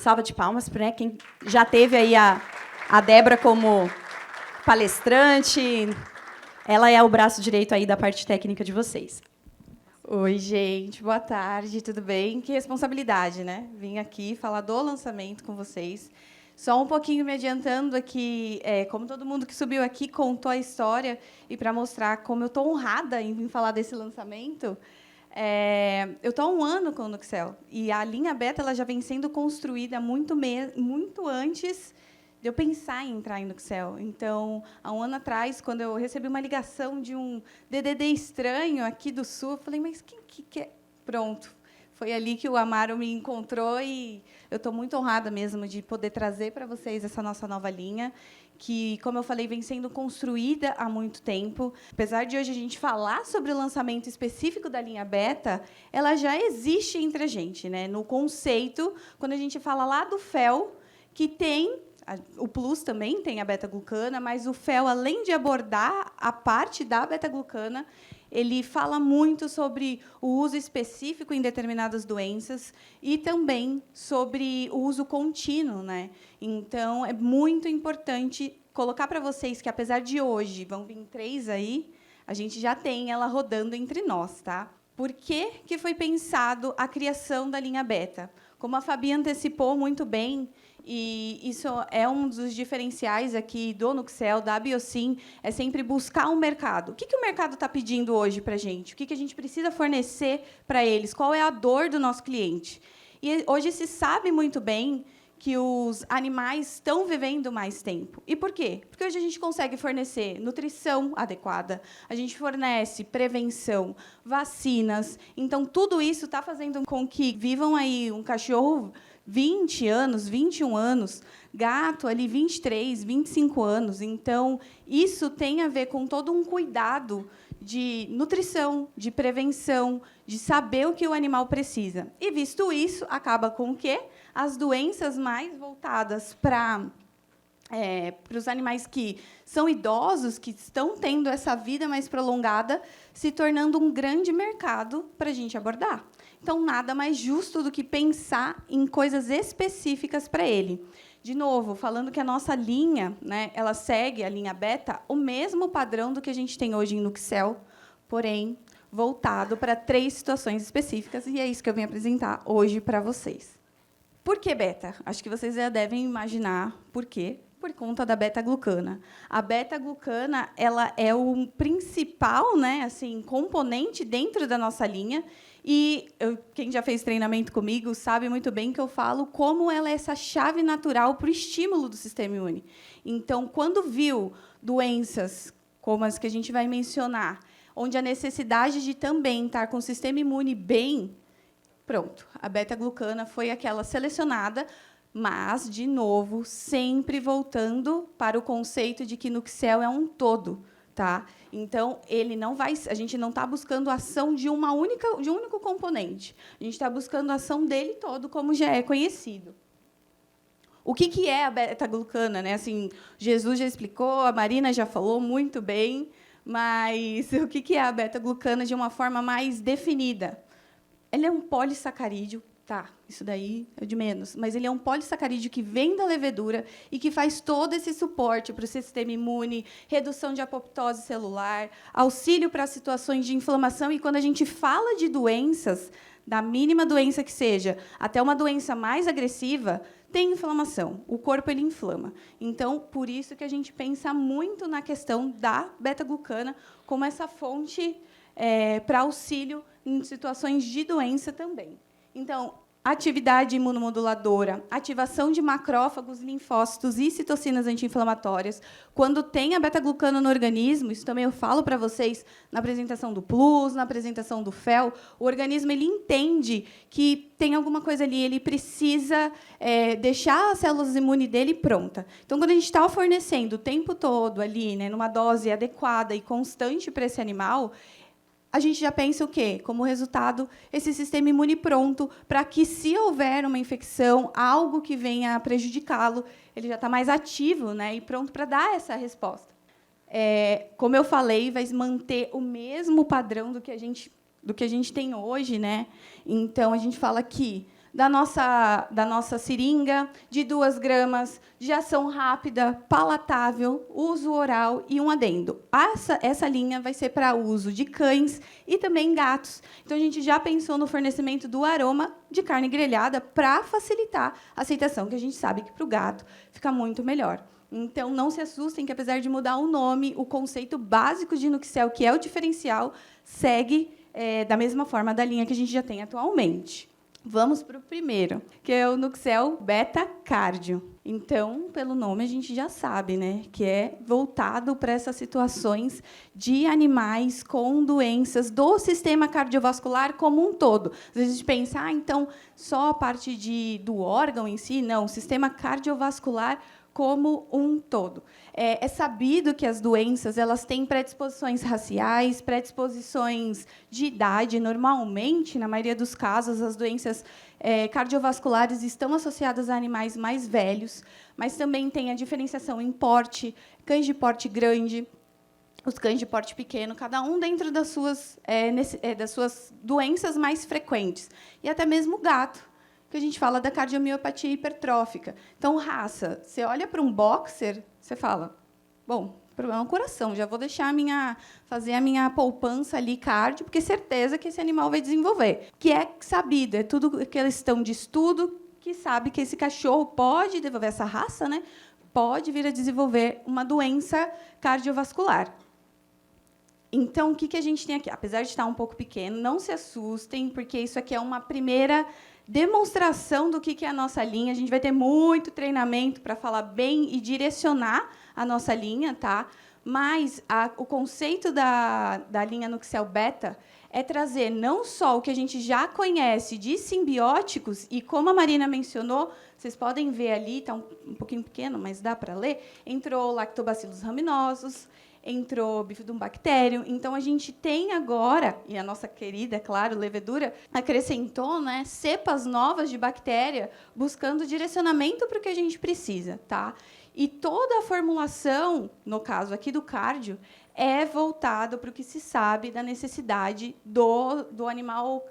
salva de palmas para quem já teve aí a Débora como palestrante. Ela é o braço direito aí da parte técnica de vocês. Oi, gente. Boa tarde, tudo bem? Que responsabilidade, né? Vim aqui falar do lançamento com vocês. Só um pouquinho me adiantando aqui, como todo mundo que subiu aqui contou a história, e para mostrar como eu estou honrada em vir falar desse lançamento, eu estou há 1 ano com o Nuxel, e a linha beta ela já vem sendo construída muito antes de eu pensar em entrar em Nuxel. Então, há 1 ano atrás, quando eu recebi uma ligação de um DDD estranho aqui do Sul, eu falei, mas quem que é? Pronto. Foi ali que o Amaro me encontrou e eu estou muito honrada mesmo de poder trazer para vocês essa nossa nova linha, que, como eu falei, vem sendo construída há muito tempo. Apesar de hoje a gente falar sobre o lançamento específico da linha beta, ela já existe entre a gente, né? No conceito, quando a gente fala lá do FEL, que tem o Plus também tem a beta-glucana, mas o FEL, além de abordar a parte da beta-glucana, ele fala muito sobre o uso específico em determinadas doenças e também sobre o uso contínuo, né? Então, é muito importante colocar para vocês que, apesar de hoje, vão vir 3 aí, a gente já tem ela rodando entre nós, tá? Por que que foi pensado a criação da linha beta? Como a Fabi antecipou muito bem, e isso é um dos diferenciais aqui do Nuxel, da Biossim, é sempre buscar um mercado. O que o mercado está pedindo hoje para a gente? O que a gente precisa fornecer para eles? Qual é a dor do nosso cliente? E hoje se sabe muito bem que os animais estão vivendo mais tempo. E por quê? Porque hoje a gente consegue fornecer nutrição adequada, a gente fornece prevenção, vacinas. Então, tudo isso está fazendo com que vivam aí um cachorro 20 anos, 21 anos, gato ali 23, 25 anos. Então, isso tem a ver com todo um cuidado de nutrição, de prevenção, de saber o que o animal precisa. E, visto isso, acaba com o quê? As doenças mais voltadas para os animais que são idosos, que estão tendo essa vida mais prolongada, se tornando um grande mercado para a gente abordar. Então, nada mais justo do que pensar em coisas específicas para ele. De novo, falando que a nossa linha, né, ela segue a linha beta, o mesmo padrão do que a gente tem hoje em Nuxel, porém, voltado para 3 situações específicas, e é isso que eu vim apresentar hoje para vocês. Por que beta? Acho que vocês já devem imaginar por quê. Por conta da beta-glucana. A beta-glucana ela é o principal, né, assim, componente dentro da nossa linha. E quem já fez treinamento comigo sabe muito bem que eu falo como ela é essa chave natural para o estímulo do sistema imune. Então, quando viu doenças como as que a gente vai mencionar, onde a necessidade de também estar com o sistema imune bem, pronto, a beta-glucana foi aquela selecionada. Mas, de novo, sempre voltando para o conceito de que Nuxel é um todo, tá? Então, ele não vai, a gente não está buscando a ação de um único componente. A gente está buscando a ação dele todo, como já é conhecido. O que é a beta-glucana, né? Assim, Jesus já explicou, a Marina já falou muito bem, mas o que é a beta-glucana de uma forma mais definida? Ele é um polissacarídeo. Tá, isso daí é de menos. Mas ele é um polissacarídeo que vem da levedura e que faz todo esse suporte para o sistema imune, redução de apoptose celular, auxílio para situações de inflamação. E, quando a gente fala de doenças, da mínima doença que seja, até uma doença mais agressiva, tem inflamação. O corpo ele inflama. Então, por isso que a gente pensa muito na questão da beta-glucana como essa fonte para auxílio em situações de doença também. Então, atividade imunomoduladora, ativação de macrófagos, linfócitos e citocinas anti-inflamatórias. Quando tem a beta-glucana no organismo, isso também eu falo para vocês na apresentação do Plus, na apresentação do FEL, o organismo ele entende que tem alguma coisa ali, ele precisa deixar as células imunes dele pronta. Então, quando a gente está fornecendo o tempo todo ali, né, numa dose adequada e constante para esse animal, a gente já pensa o quê? Como resultado, esse sistema imune pronto para que, se houver uma infecção, algo que venha a prejudicá-lo, ele já está mais ativo, né, e pronto para dar essa resposta. Como eu falei, vai manter o mesmo padrão do que a gente tem hoje, né? Então, a gente fala que da nossa seringa, de 2 gramas, de ação rápida, palatável, uso oral e um adendo. Essa linha vai ser para uso de cães e também gatos. Então, a gente já pensou no fornecimento do aroma de carne grelhada para facilitar a aceitação, que a gente sabe que para o gato fica muito melhor. Então, não se assustem que, apesar de mudar o nome, o conceito básico de Nuxel, que é o diferencial, segue da mesma forma da linha que a gente já tem atualmente. Vamos para o primeiro, que é o Nuxel Beta Cardio. Então, pelo nome, a gente já sabe, né, que é voltado para essas situações de animais com doenças do sistema cardiovascular como um todo. Às vezes a gente pensa, então, só a parte do órgão em si? Não, o sistema cardiovascular como um todo. É sabido que as doenças elas têm predisposições raciais, predisposições de idade. Normalmente, na maioria dos casos, as doenças cardiovasculares estão associadas a animais mais velhos, mas também tem a diferenciação em porte, cães de porte grande, os cães de porte pequeno, cada um dentro das suas doenças mais frequentes. E até mesmo o gato, que a gente fala da cardiomiopatia hipertrófica. Então, raça, você olha para um boxer, você fala, bom, problema no coração, já vou deixar fazer a minha poupança ali cardio, porque certeza que esse animal vai desenvolver. Que é sabido, é tudo questão de estudo, que sabe que esse cachorro pode desenvolver, essa raça, né, pode vir a desenvolver uma doença cardiovascular. Então, o que a gente tem aqui? Apesar de estar um pouco pequeno, não se assustem, porque isso aqui é uma primeira demonstração do que é a nossa linha. A gente vai ter muito treinamento para falar bem e direcionar a nossa linha, tá? Mas o conceito da linha Nuxel Beta é trazer não só o que a gente já conhece de simbióticos, e como a Marina mencionou, vocês podem ver ali, está um pouquinho pequeno, mas dá para ler, entrou lactobacillus raminosos, entrou bifidobacterium. Então, a gente tem agora, e a nossa querida, claro, levedura, acrescentou, né, cepas novas de bactéria, buscando direcionamento para o que a gente precisa. Tá? E toda a formulação, no caso aqui do cardio, é voltado para o que se sabe da necessidade do animal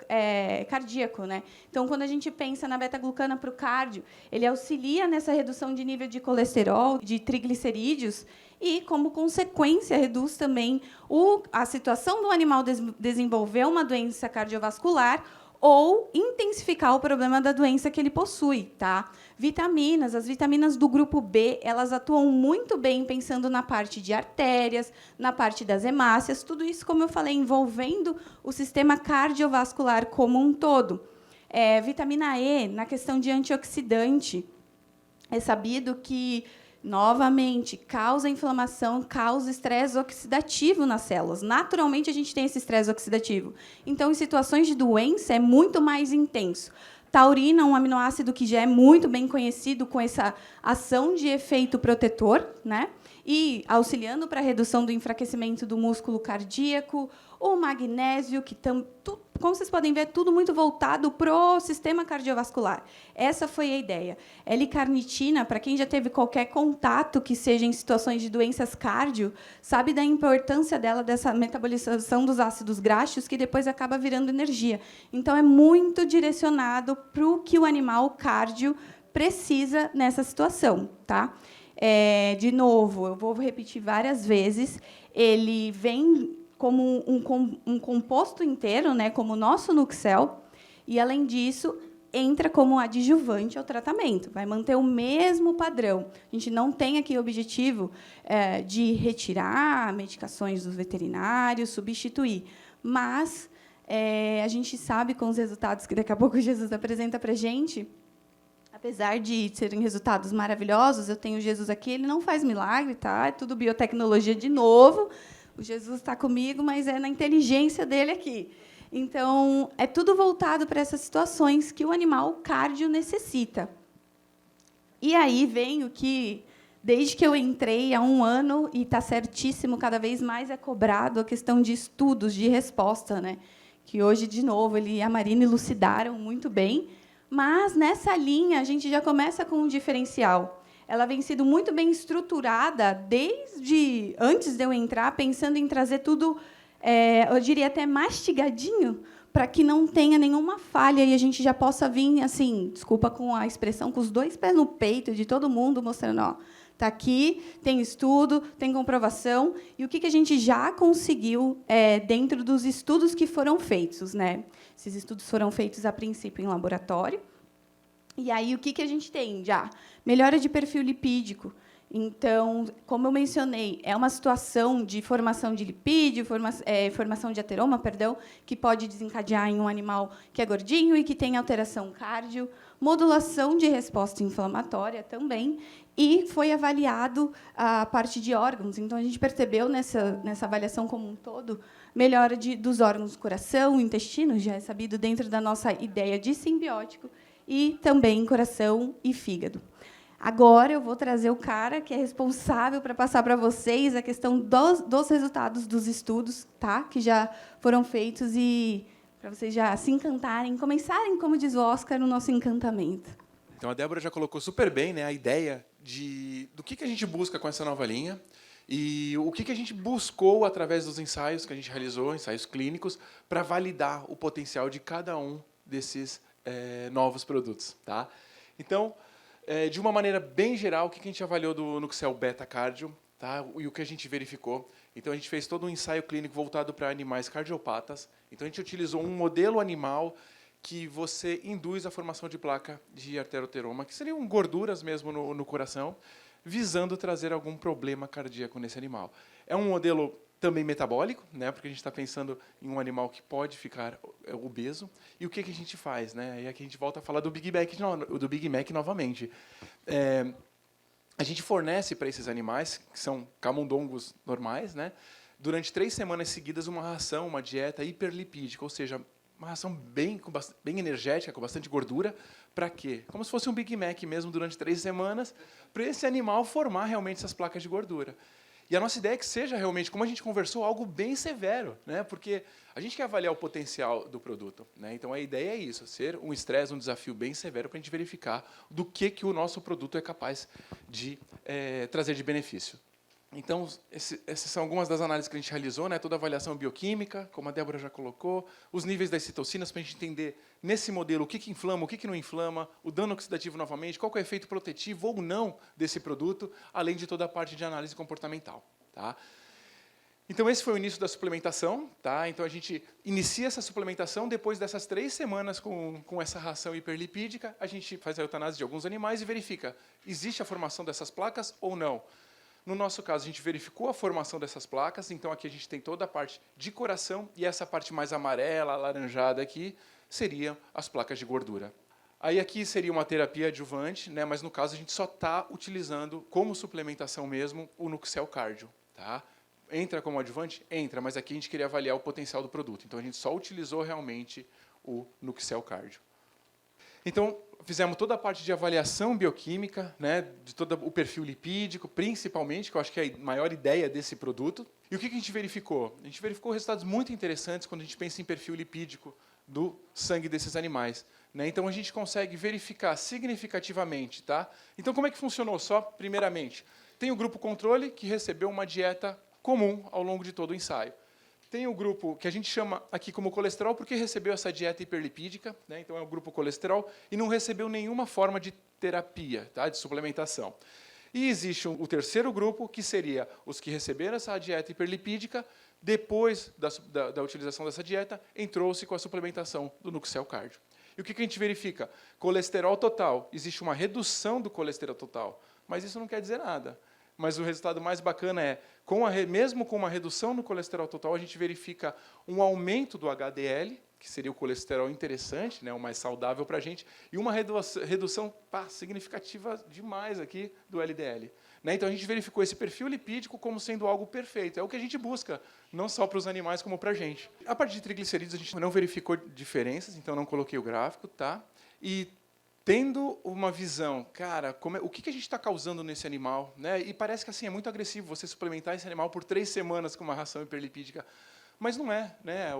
cardíaco. Né? Então, quando a gente pensa na beta-glucana para o cardio, ele auxilia nessa redução de nível de colesterol, de triglicerídeos, e, como consequência, reduz também a situação do animal desenvolver uma doença cardiovascular ou intensificar o problema da doença que ele possui. Tá? Vitaminas, as vitaminas do grupo B, elas atuam muito bem pensando na parte de artérias, na parte das hemácias, tudo isso, como eu falei, envolvendo o sistema cardiovascular como um todo. Vitamina E, na questão de antioxidante, é sabido que, novamente, causa inflamação, causa estresse oxidativo nas células. Naturalmente, a gente tem esse estresse oxidativo. Então, em situações de doença, é muito mais intenso. Taurina, um aminoácido que já é muito bem conhecido com essa ação de efeito protetor, né? E auxiliando para a redução do enfraquecimento do músculo cardíaco. O magnésio, que como vocês podem ver, é tudo muito voltado para o sistema cardiovascular. Essa foi a ideia. L-carnitina, para quem já teve qualquer contato que seja em situações de doenças cardio, sabe da importância dela, dessa metabolização dos ácidos graxos, que depois acaba virando energia. Então, é muito direcionado para o que o animal cardio precisa nessa situação. Tá? De novo, eu vou repetir várias vezes, ele vem como um composto inteiro, né, como o nosso Nuxel, e, além disso, entra como adjuvante ao tratamento, vai manter o mesmo padrão. A gente não tem aqui o objetivo de retirar medicações dos veterinários, substituir, mas a gente sabe, com os resultados que daqui a pouco o Jesus apresenta para a gente, apesar de serem resultados maravilhosos, eu tenho o Jesus aqui, ele não faz milagre, tá? É tudo biotecnologia de novo. O Jesus está comigo, mas é na inteligência dele aqui. Então, é tudo voltado para essas situações que o animal cardio necessita. E aí vem o que, desde que eu entrei há 1 ano, e está certíssimo, cada vez mais é cobrado a questão de estudos, de resposta, né? Que hoje, de novo, ele e a Marina elucidaram muito bem. Mas, nessa linha, a gente já começa com um diferencial. Ela vem sido muito bem estruturada desde antes de eu entrar, pensando em trazer tudo, eu diria até mastigadinho, para que não tenha nenhuma falha e a gente já possa vir, assim, desculpa com a expressão, com os 2 pés no peito de todo mundo, mostrando, ó, está aqui, tem estudo, tem comprovação, e o que a gente já conseguiu dentro dos estudos que foram feitos, né? Esses estudos foram feitos, a princípio, em laboratório. E aí, o que a gente tem já? Melhora de perfil lipídico. Então, como eu mencionei, é uma situação de formação de lipídio, formação de ateroma, perdão, que pode desencadear em um animal que é gordinho e que tem alteração cardio, modulação de resposta inflamatória também, e foi avaliado a parte de órgãos. Então, a gente percebeu nessa avaliação como um todo melhora dos órgãos do coração, intestino, já é sabido dentro da nossa ideia de simbiótico, e também coração e fígado. Agora eu vou trazer o cara que é responsável para passar para vocês a questão dos resultados dos estudos, tá? Que já foram feitos e para vocês já se encantarem, começarem, como diz o Oscar, no nosso encantamento. Então, a Débora já colocou super bem, né, a ideia do que a gente busca com essa nova linha e o que a gente buscou através dos ensaios que a gente realizou, ensaios clínicos, para validar o potencial de cada um desses novos produtos. Tá? Então, de uma maneira bem geral, o que a gente avaliou do Nuxel Beta Cardio, tá? E o que a gente verificou. Então, a gente fez todo um ensaio clínico voltado para animais cardiopatas. Então, a gente utilizou um modelo animal que você induz a formação de placa de arterioteroma, que seriam gorduras mesmo no coração, visando trazer algum problema cardíaco nesse animal. É um modelo também metabólico, né, porque a gente está pensando em um animal que pode ficar obeso. E o que a gente faz? Né? E aqui a gente volta a falar do Big Mac novamente. A gente fornece para esses animais, que são camundongos normais, né, durante 3 semanas seguidas, uma ração, uma dieta hiperlipídica, ou seja, uma ração bem energética, com bastante gordura. Para quê? Como se fosse um Big Mac mesmo durante 3 semanas, para esse animal formar realmente essas placas de gordura. E a nossa ideia é que seja realmente, como a gente conversou, algo bem severo, né? Porque a gente quer avaliar o potencial do produto. Né? Então, a ideia é isso, ser um estresse, um desafio bem severo para a gente verificar do que o nosso produto é capaz de trazer de benefício. Então, essas são algumas das análises que a gente realizou, né? Toda a avaliação bioquímica, como a Débora já colocou, os níveis das citocinas, para a gente entender, nesse modelo, o que inflama, o que não inflama, o dano oxidativo novamente, qual que é o efeito protetivo ou não desse produto, além de toda a parte de análise comportamental. Tá? Então, esse foi o início da suplementação. Tá? Então, a gente inicia essa suplementação, depois dessas 3 semanas com essa ração hiperlipídica, a gente faz a eutanásia de alguns animais e verifica, existe a formação dessas placas ou não. No nosso caso, a gente verificou a formação dessas placas, então aqui a gente tem toda a parte de coração e essa parte mais amarela, alaranjada aqui, seriam as placas de gordura. Aí aqui seria uma terapia adjuvante, né, mas no caso a gente só está utilizando como suplementação mesmo o Nuxel Cardio. Tá? Entra como adjuvante? Entra, mas aqui a gente queria avaliar o potencial do produto, então a gente só utilizou realmente o Nuxel Cardio. Então, fizemos toda a parte de avaliação bioquímica, né, de todo o perfil lipídico, principalmente, que eu acho que é a maior ideia desse produto. E o que a gente verificou? A gente verificou resultados muito interessantes quando a gente pensa em perfil lipídico do sangue desses animais. Né? Então, a gente consegue verificar significativamente. Tá? Então, como é que funcionou? Só, primeiramente, tem o grupo controle, que recebeu uma dieta comum ao longo de todo o ensaio. Tem o grupo que a gente chama aqui como colesterol, porque recebeu essa dieta hiperlipídica, né? Então é o grupo colesterol, e não recebeu nenhuma forma de terapia, tá? De suplementação. E existe o terceiro grupo, que seria os que receberam essa dieta hiperlipídica, depois da utilização dessa dieta, entrou-se com a suplementação do Nuxel Cardio. E o que a gente verifica? Colesterol total. Existe uma redução do colesterol total, mas isso não quer dizer nada. Mas o resultado mais bacana é, mesmo com uma redução no colesterol total, a gente verifica um aumento do HDL, que seria o colesterol interessante, né, o mais saudável para a gente, e uma redução significativa demais aqui do LDL. Né? Então, a gente verificou esse perfil lipídico como sendo algo perfeito. É o que a gente busca, não só para os animais, como para a gente. A parte de triglicerídeos, a gente não verificou diferenças, então não coloquei o gráfico. Tá? E tendo uma visão, cara, o que a gente está causando nesse animal, né? E parece que assim é muito agressivo você suplementar esse animal por 3 semanas com uma ração hiperlipídica, mas não é, né?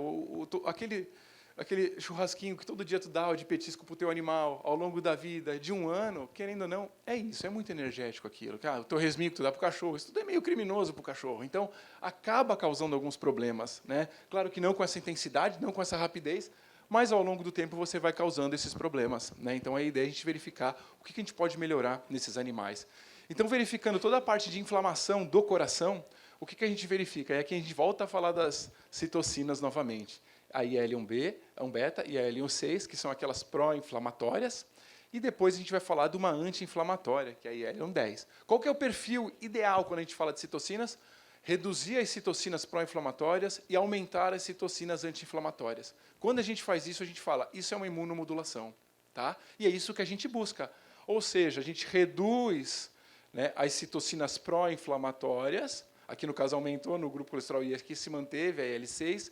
aquele churrasquinho que todo dia tu dá de petisco para o teu animal, ao longo da vida, de um ano, querendo ou não, é isso, é muito energético aquilo. O torresminho que tu dá para o cachorro, isso tudo é meio criminoso para o cachorro. Então, acaba causando alguns problemas, né? Claro que não com essa intensidade, não com essa rapidez, mas ao longo do tempo você vai causando esses problemas, né? Então, a ideia é a gente verificar o que a gente pode melhorar nesses animais. Então, verificando toda a parte de inflamação do coração, o que a gente verifica? É que a gente volta a falar das citocinas novamente. A IL-1B, a 1-beta e a IL-6, que são aquelas pró-inflamatórias, e depois a gente vai falar de uma anti-inflamatória, que é a IL-10. Qual que é o perfil ideal quando a gente fala de citocinas? Reduzir as citocinas pró-inflamatórias e aumentar as citocinas anti-inflamatórias. Quando a gente faz isso, a gente fala, isso é uma imunomodulação. Tá? E é isso que a gente busca. Ou seja, a gente reduz, né, as citocinas pró-inflamatórias, aqui no caso aumentou no grupo colesterol e aqui se manteve a IL-6,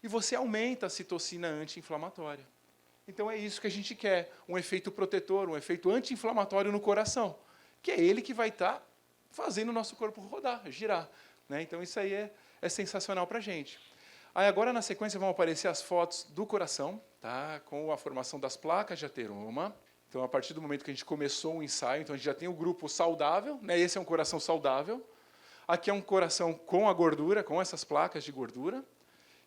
e você aumenta a citocina anti-inflamatória. Então é isso que a gente quer, um efeito protetor, um efeito anti-inflamatório no coração, que é ele que vai estar fazendo o nosso corpo rodar, girar. Né? Então isso aí é sensacional para a gente. Aí agora, na sequência, vão aparecer as fotos do coração, tá? Com a formação das placas de ateroma. Então, a partir do momento que a gente começou o ensaio, então a gente já tem o grupo saudável, né? Esse é um coração saudável. Aqui é um coração com a gordura, com essas placas de gordura.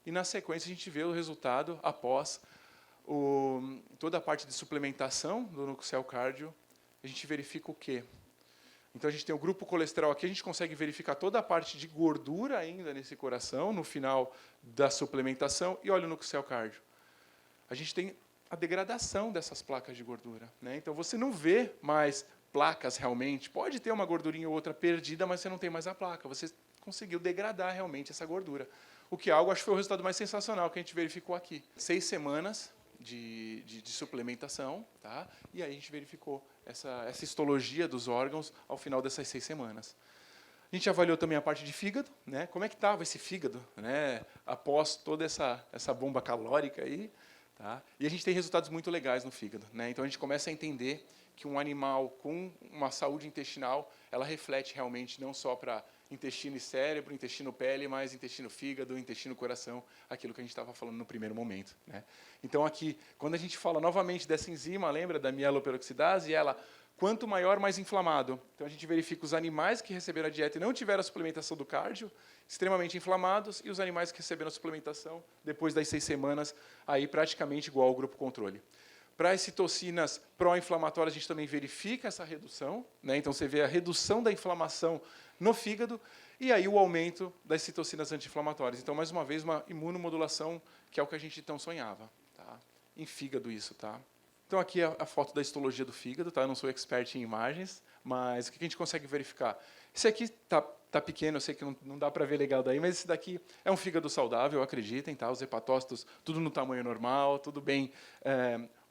E, na sequência, a gente vê o resultado após toda a parte de suplementação do núcleo cardio. A gente verifica o quê? Então, a gente tem o grupo colesterol aqui, a gente consegue verificar toda a parte de gordura ainda nesse coração, no final da suplementação. E olha o núcleo cardio. A gente tem a degradação dessas placas de gordura. Né? Então, você não vê mais placas realmente. Pode ter uma gordurinha ou outra perdida, mas você não tem mais a placa. Você conseguiu degradar realmente essa gordura. O que acho que foi o resultado mais sensacional que a gente verificou aqui. 6 semanas de suplementação, tá? E aí a gente verificou essa histologia dos órgãos ao final dessas 6 semanas. A gente avaliou também a parte de fígado, né? Como é que estava esse fígado, né? Após toda essa bomba calórica aí, tá? E a gente tem resultados muito legais no fígado, né? Então a gente começa a entender que um animal com uma saúde intestinal, ela reflete realmente não só para intestino e cérebro, intestino pele, mas intestino fígado, intestino coração, aquilo que a gente estava falando no primeiro momento. Né? Então, aqui, quando a gente fala novamente dessa enzima, lembra da mieloperoxidase, ela, quanto maior, mais inflamado. Então, a gente verifica os animais que receberam a dieta e não tiveram a suplementação do cardio, extremamente inflamados, e os animais que receberam a suplementação, depois das 6 semanas, aí praticamente igual ao grupo controle. Para as citocinas pró-inflamatórias, a gente também verifica essa redução. Né? Então, você vê a redução da inflamação no fígado e aí o aumento das citocinas anti-inflamatórias. Então, mais uma vez, uma imunomodulação, que é o que a gente então sonhava. Tá? Em fígado isso. Tá? Então, aqui é a foto da histologia do fígado. Tá? Eu não sou expert em imagens, mas o que a gente consegue verificar? Esse aqui está pequeno, eu sei que não dá para ver legal daí, mas esse daqui é um fígado saudável, acreditem. Tá? Os hepatócitos, tudo no tamanho normal, tudo bem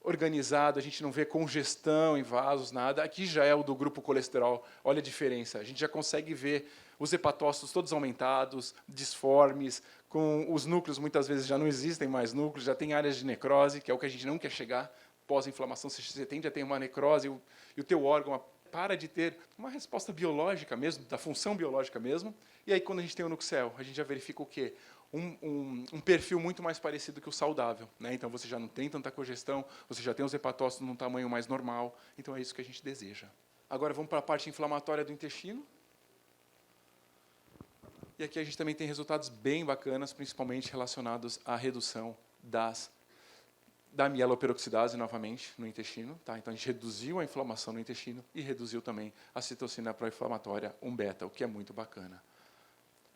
organizado, a gente não vê congestão em vasos, nada. Aqui já é o do grupo colesterol. Olha a diferença. A gente já consegue ver os hepatócitos todos aumentados, disformes, com os núcleos, muitas vezes já não existem mais núcleos, já tem áreas de necrose, que é o que a gente não quer chegar. Pós-inflamação, você tende a ter uma necrose e o teu órgão para de ter uma resposta biológica mesmo, da função biológica mesmo. E aí, quando a gente tem o núcleo, a gente já verifica o quê? Um perfil muito mais parecido que o saudável. Né? Então, você já não tem tanta congestão, você já tem os hepatócitos num tamanho mais normal. Então, é isso que a gente deseja. Agora, vamos para a parte inflamatória do intestino. E aqui a gente também tem resultados bem bacanas, principalmente relacionados à redução da mieloperoxidase, novamente, no intestino. Tá? Então, a gente reduziu a inflamação no intestino e reduziu também a citocina pró-inflamatória 1-beta, o que é muito bacana.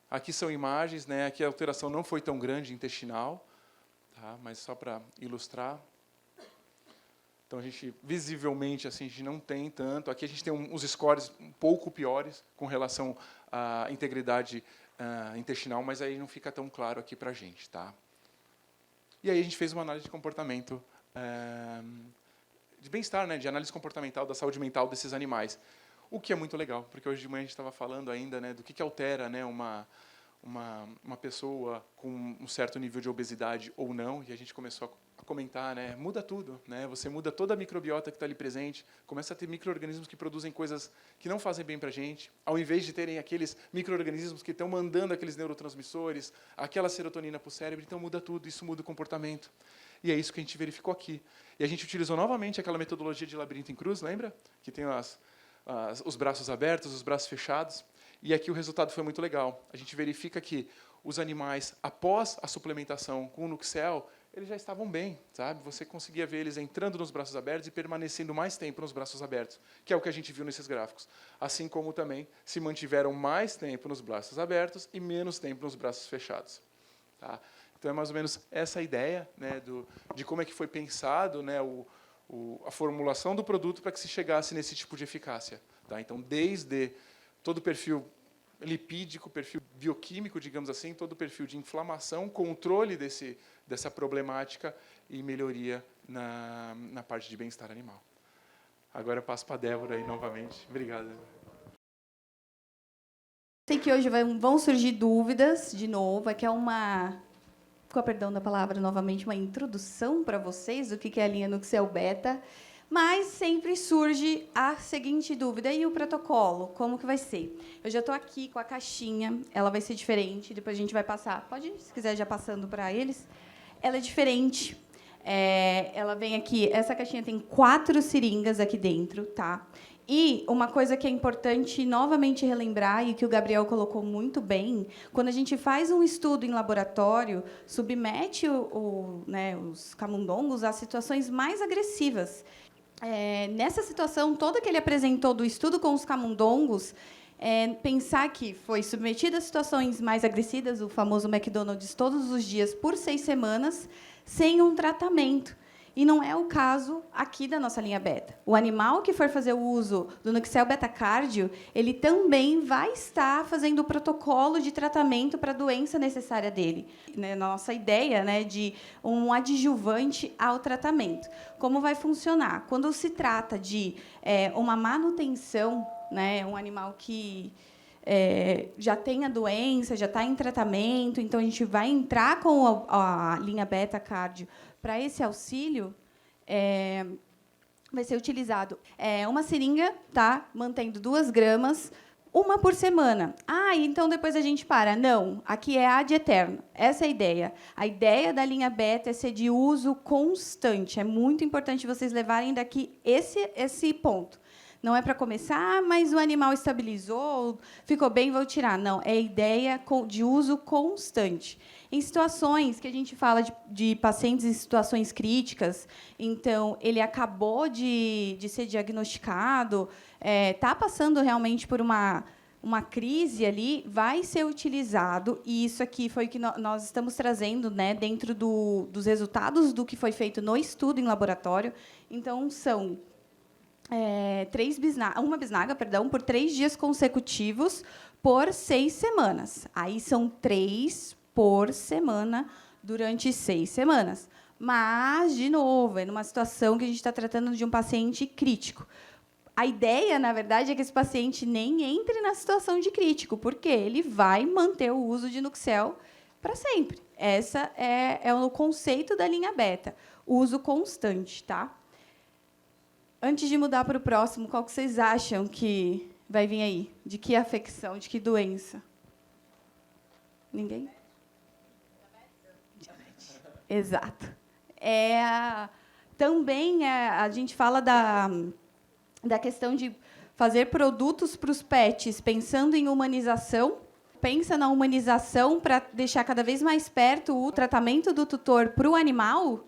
Aqui são imagens, né? Aqui a alteração não foi tão grande intestinal, tá? Mas só para ilustrar. Então, a gente, visivelmente, assim, a gente não tem tanto. Aqui a gente tem uns scores um pouco piores com relação à integridade intestinal, mas aí não fica tão claro aqui para a gente. Tá? E aí a gente fez uma análise de comportamento, de bem-estar, né? De análise comportamental da saúde mental desses animais. O que é muito legal, porque hoje de manhã a gente estava falando ainda, né, do que altera, né, uma pessoa com um certo nível de obesidade ou não, e a gente começou a comentar, né, muda tudo, né, você muda toda a microbiota que está ali presente, começa a ter micro-organismos que produzem coisas que não fazem bem para a gente, ao invés de terem aqueles micro-organismos que estão mandando aqueles neurotransmissores, aquela serotonina para o cérebro, então muda tudo, isso muda o comportamento. E é isso que a gente verificou aqui. E a gente utilizou novamente aquela metodologia de labirinto em cruz, lembra? Que tem os braços abertos, os braços fechados. E aqui o resultado foi muito legal. A gente verifica que os animais, após a suplementação com o Nuxel, eles já estavam bem, sabe? Você conseguia ver eles entrando nos braços abertos e permanecendo mais tempo nos braços abertos, que é o que a gente viu nesses gráficos. Assim como também se mantiveram mais tempo nos braços abertos e menos tempo nos braços fechados. Tá? Então, é mais ou menos essa a ideia, né, de como é que foi pensado, né, a formulação do produto para que se chegasse nesse tipo de eficácia. Tá? Então, desde todo o perfil lipídico, perfil bioquímico, digamos assim, todo o perfil de inflamação, controle dessa problemática e melhoria na parte de bem-estar animal. Agora eu passo para a Débora aí novamente. Obrigado, Débora. Sei que hoje vão surgir dúvidas, de novo, aqui é com a perdão da palavra, novamente, uma introdução para vocês do que é a linha Nuxel Beta, mas sempre surge a seguinte dúvida: e o protocolo? Como que vai ser? Eu já estou aqui com a caixinha, ela vai ser diferente, depois a gente vai passar. Pode, se quiser, já passando para eles. Ela é diferente. Ela vem aqui, essa caixinha tem 4 seringas aqui dentro, tá? E uma coisa que é importante novamente relembrar, e que o Gabriel colocou muito bem, quando a gente faz um estudo em laboratório, submete os camundongos a situações mais agressivas. Nessa situação toda que ele apresentou do estudo com os camundongos, pensar que foi submetido a situações mais agressivas, o famoso McDonald's todos os dias por 6 semanas, sem um tratamento. E não é o caso aqui da nossa linha beta. O animal que for fazer o uso do Nuxel Beta Cardio, ele também vai estar fazendo o protocolo de tratamento para a doença necessária dele. Nossa ideia, né, de um adjuvante ao tratamento. Como vai funcionar? Quando se trata de uma manutenção, né, um animal que já tem a doença, já está em tratamento, então a gente vai entrar com a linha Beta Cardio para esse auxílio. Vai ser utilizado uma seringa, tá, mantendo 2 gramas, uma por semana. Então depois a gente para. Não, aqui é ad eterno. Essa é a ideia. A ideia da linha Beta é ser de uso constante. É muito importante vocês levarem daqui esse ponto. Não é para começar, mas o animal estabilizou, ficou bem, vou tirar. Não, é ideia de uso constante. Em situações que a gente fala de pacientes em situações críticas, então, ele acabou de ser diagnosticado, está passando realmente por uma crise ali, vai ser utilizado, e isso aqui foi o que nós estamos trazendo, né, dentro dos resultados do que foi feito no estudo em laboratório. Então, são uma bisnaga, por 3 dias consecutivos, por 6 semanas. Aí são 3 por semana durante 6 semanas. Mas, de novo, é numa situação que a gente está tratando de um paciente crítico. A ideia, na verdade, é que esse paciente nem entre na situação de crítico, porque ele vai manter o uso de Nuxel para sempre. Esse é o conceito da linha beta, uso constante, tá? Antes de mudar para o próximo, qual que vocês acham que vai vir aí? De que afecção, de que doença? Ninguém? Diabetes. Exato. Também a gente fala da questão de fazer produtos para os pets pensando em humanização. Pensa na humanização para deixar cada vez mais perto o tratamento do tutor para o animal.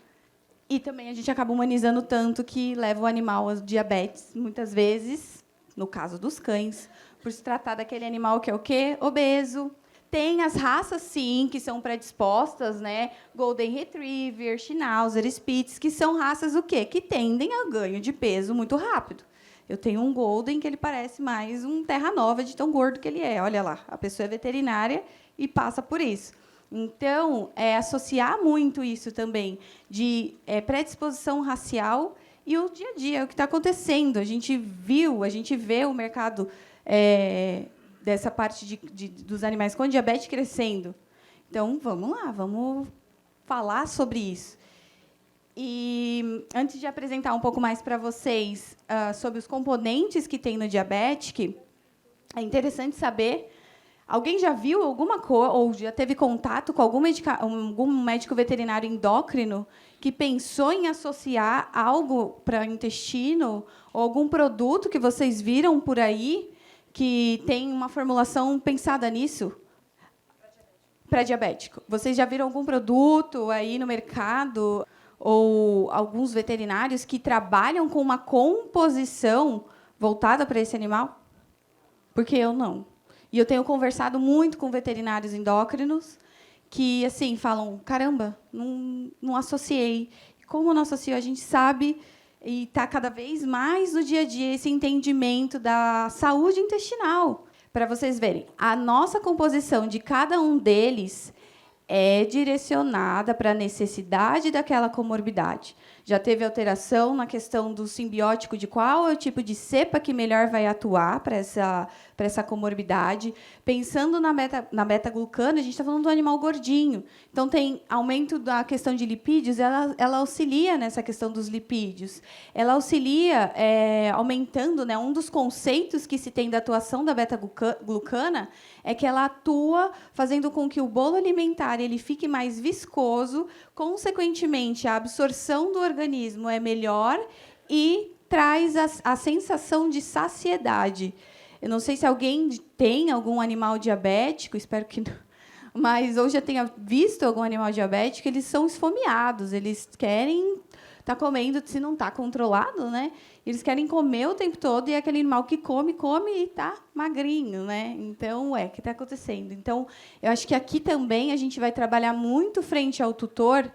E também a gente acaba humanizando tanto que leva o animal a diabetes, muitas vezes, no caso dos cães, por se tratar daquele animal que é o quê? Obeso. Tem as raças, sim, que são predispostas, né? Golden Retriever, Schnauzer, Spitz, que são raças o quê? Que tendem a ganho de peso muito rápido. Eu tenho um Golden que ele parece mais um Terra Nova de tão gordo que ele é. Olha lá, a pessoa é veterinária e passa por isso. Então, associar muito isso também de predisposição racial e o dia a dia, o que está acontecendo. A gente vê o mercado dessa parte dos animais com diabetes crescendo. Então, vamos lá, vamos falar sobre isso. E, antes de apresentar um pouco mais para vocês sobre os componentes que tem no Diabetic, é interessante saber Alguém já viu alguma coisa, ou já teve contato com algum médico veterinário endócrino que pensou em associar algo para intestino, ou algum produto que vocês viram por aí que tem uma formulação pensada nisso? Para diabético. Vocês já viram algum produto aí no mercado, ou alguns veterinários que trabalham com uma composição voltada para esse animal? Porque eu não. E eu tenho conversado muito com veterinários endócrinos que assim falam: caramba, não associei. Como não associou, a gente sabe, e está cada vez mais no dia a dia esse entendimento da saúde intestinal. Para vocês verem, a nossa composição de cada um deles é direcionada para a necessidade daquela comorbidade. Já teve alteração na questão do simbiótico, de qual é o tipo de cepa que melhor vai atuar para essa comorbidade. Pensando na beta-glucana, a gente está falando do animal gordinho. Então, tem aumento da questão de lipídios, ela auxilia nessa questão dos lipídios. Ela auxilia aumentando, né, um dos conceitos que se tem da atuação da beta-glucana é que ela atua fazendo com que o bolo alimentar ele fique mais viscoso, consequentemente, a absorção do organismo é melhor e traz a sensação de saciedade. Eu não sei se alguém tem algum animal diabético, espero que não, mas ou já tenha visto algum animal diabético, eles são esfomeados, eles querem estar comendo, se não está controlado, né? Eles querem comer o tempo todo, e é aquele animal que come e está magrinho, né? Então, o que está acontecendo? Então, eu acho que aqui também a gente vai trabalhar muito frente ao tutor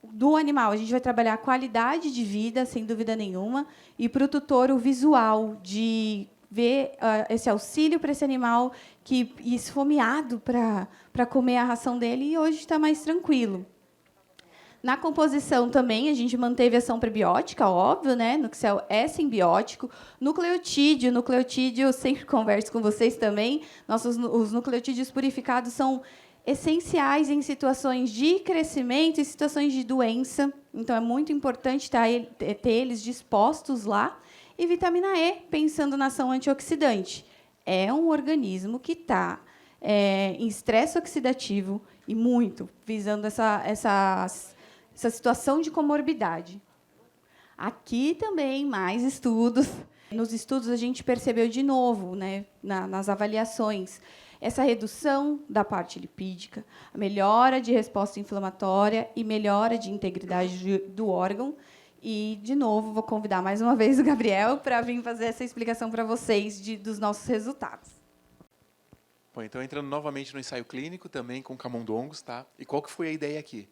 do animal. A gente vai trabalhar a qualidade de vida, sem dúvida nenhuma, e para o tutor o visual, de ver esse auxílio para esse animal que esfomeado para comer a ração dele, e hoje está mais tranquilo. Na composição também, a gente manteve a ação prebiótica, óbvio, né? Nuxel é simbiótico. Nucleotídeo, eu sempre converso com vocês também. Os nucleotídeos purificados são essenciais em situações de crescimento e situações de doença. Então, é muito importante ter eles dispostos lá. E vitamina E, pensando na ação antioxidante. É um organismo que está em estresse oxidativo e muito, visando essa situação de comorbidade. Aqui também, mais estudos. Nos estudos, a gente percebeu de novo, né, nas avaliações, essa redução da parte lipídica, a melhora de resposta inflamatória e melhora de integridade do órgão. E, de novo, vou convidar mais uma vez o Gabriel para vir fazer essa explicação para vocês dos nossos resultados. Bom, então, entrando novamente no ensaio clínico, também com camundongos, tá? E qual que foi a ideia aqui?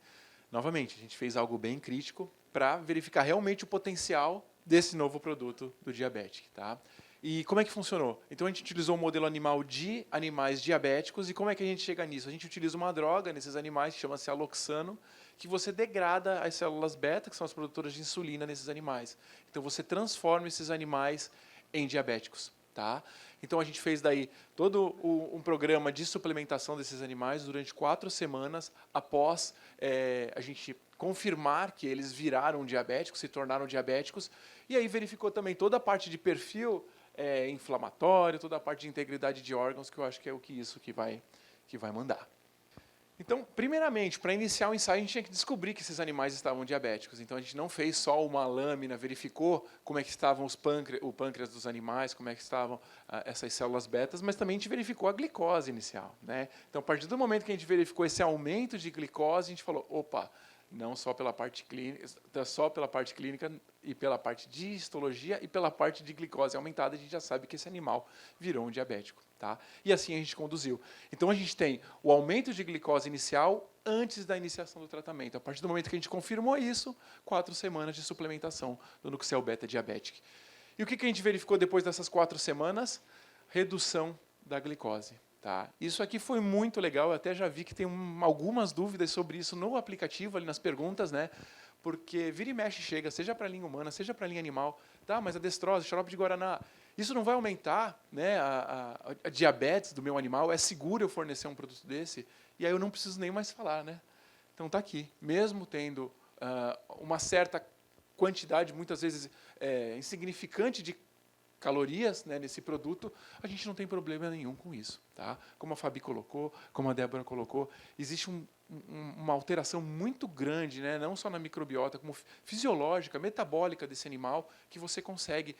Novamente, a gente fez algo bem crítico para verificar realmente o potencial desse novo produto do Diabetic, tá? E como é que funcionou? Então, a gente utilizou um modelo animal de animais diabéticos. E como é que a gente chega nisso? A gente utiliza uma droga nesses animais, que chama-se aloxano, que você degrada as células beta, que são as produtoras de insulina nesses animais. Então, você transforma esses animais em diabéticos, tá? Então, a gente fez daí todo um programa de suplementação desses animais durante 4 semanas, após a gente confirmar que eles viraram diabéticos, se tornaram diabéticos, e aí verificou também toda a parte de perfil inflamatório, toda a parte de integridade de órgãos, que eu acho que é isso que vai mandar. Então, primeiramente, para iniciar o ensaio, a gente tinha que descobrir que esses animais estavam diabéticos. Então, a gente não fez só uma lâmina, verificou como é que estavam o pâncreas dos animais, como é que estavam essas células betas, mas também a gente verificou a glicose inicial, né? Então, a partir do momento que a gente verificou esse aumento de glicose, a gente falou, opa, não só pela parte clínica e pela parte de histologia e pela parte de glicose aumentada, a gente já sabe que esse animal virou um diabético, tá? E assim a gente conduziu. Então, a gente tem o aumento de glicose inicial antes da iniciação do tratamento. A partir do momento que a gente confirmou isso, 4 semanas de suplementação do Nuxel Beta Diabetic. E o que a gente verificou depois dessas 4 semanas? Redução da glicose. Tá? Isso aqui foi muito legal, eu até já vi que tem algumas dúvidas sobre isso no aplicativo, ali nas perguntas, né? Porque vira e mexe chega, seja para a linha humana, seja para a linha animal, tá? Mas a destrose, xarope de guaraná, isso não vai aumentar, né, a diabetes do meu animal? É seguro eu fornecer um produto desse? E aí eu não preciso nem mais falar, né? Então está aqui, mesmo tendo uma certa quantidade, muitas vezes insignificante, de calorias, né, nesse produto, a gente não tem problema nenhum com isso. Tá? Como a Fabi colocou, como a Débora colocou, existe uma alteração muito grande, né, não só na microbiota, como fisiológica, metabólica desse animal, que você consegue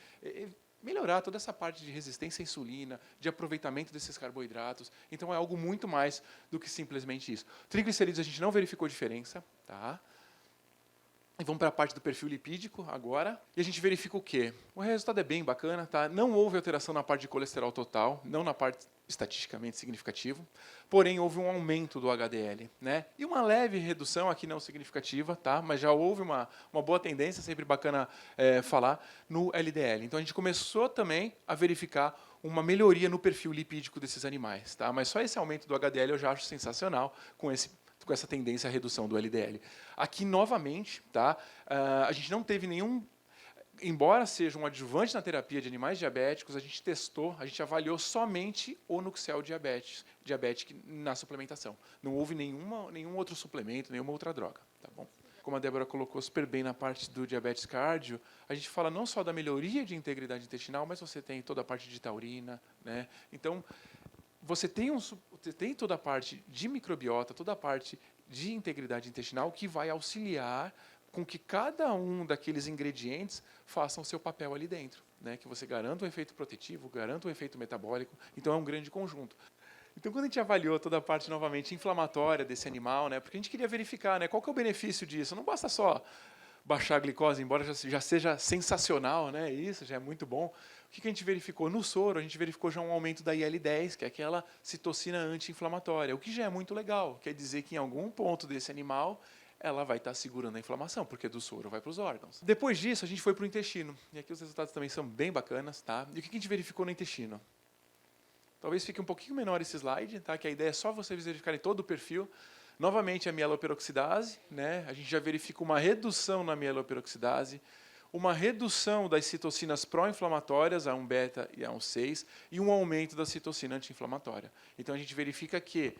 melhorar toda essa parte de resistência à insulina, de aproveitamento desses carboidratos. Então, é algo muito mais do que simplesmente isso. Triglicerídeos, a gente não verificou diferença. Tá? E vamos para a parte do perfil lipídico agora. E a gente verifica o quê? O resultado é bem bacana. Tá? Não houve alteração na parte de colesterol total, não na parte estatisticamente significativo, porém houve um aumento do HDL, né? E uma leve redução aqui não significativa, tá? Mas já houve uma boa tendência, sempre bacana falar, no LDL. Então a gente começou também a verificar uma melhoria no perfil lipídico desses animais, tá? Mas só esse aumento do HDL eu já acho sensacional com essa tendência à redução do LDL. Aqui, novamente, tá? A gente não teve nenhum... Embora seja um adjuvante na terapia de animais diabéticos, a gente testou, a gente avaliou somente o Nuxel diabetic na suplementação. Não houve nenhum outro suplemento, nenhuma outra droga. Tá bom? Como a Débora colocou super bem na parte do diabetes cardio, a gente fala não só da melhoria de integridade intestinal, mas você tem toda a parte de taurina. Né? Então, você tem toda a parte de microbiota, toda a parte de integridade intestinal que vai auxiliar com que cada um daqueles ingredientes façam o seu papel ali dentro, né? Que você garanta o efeito protetivo, garanta o efeito metabólico, então é um grande conjunto. Então, quando a gente avaliou toda a parte, novamente, inflamatória desse animal, né? Porque a gente queria verificar, né? Qual que é o benefício disso? Não basta só baixar a glicose, embora já seja sensacional, né? Isso já é muito bom. O que a gente verificou? No soro, a gente verificou já um aumento da IL-10, que é aquela citocina anti-inflamatória, o que já é muito legal. Quer dizer que em algum ponto desse animal ela vai estar segurando a inflamação, porque do soro vai para os órgãos. Depois disso, a gente foi para o intestino. E aqui os resultados também são bem bacanas. Tá? E o que a gente verificou no intestino? Talvez fique um pouquinho menor esse slide, tá? Que a ideia é só vocês verificarem todo o perfil. Novamente, a mieloperoxidase. Né? A gente já verifica uma redução na mieloperoxidase, uma redução das citocinas pró-inflamatórias, a 1-beta e a 1-6, e um aumento da citocina anti-inflamatória. Então, a gente verifica que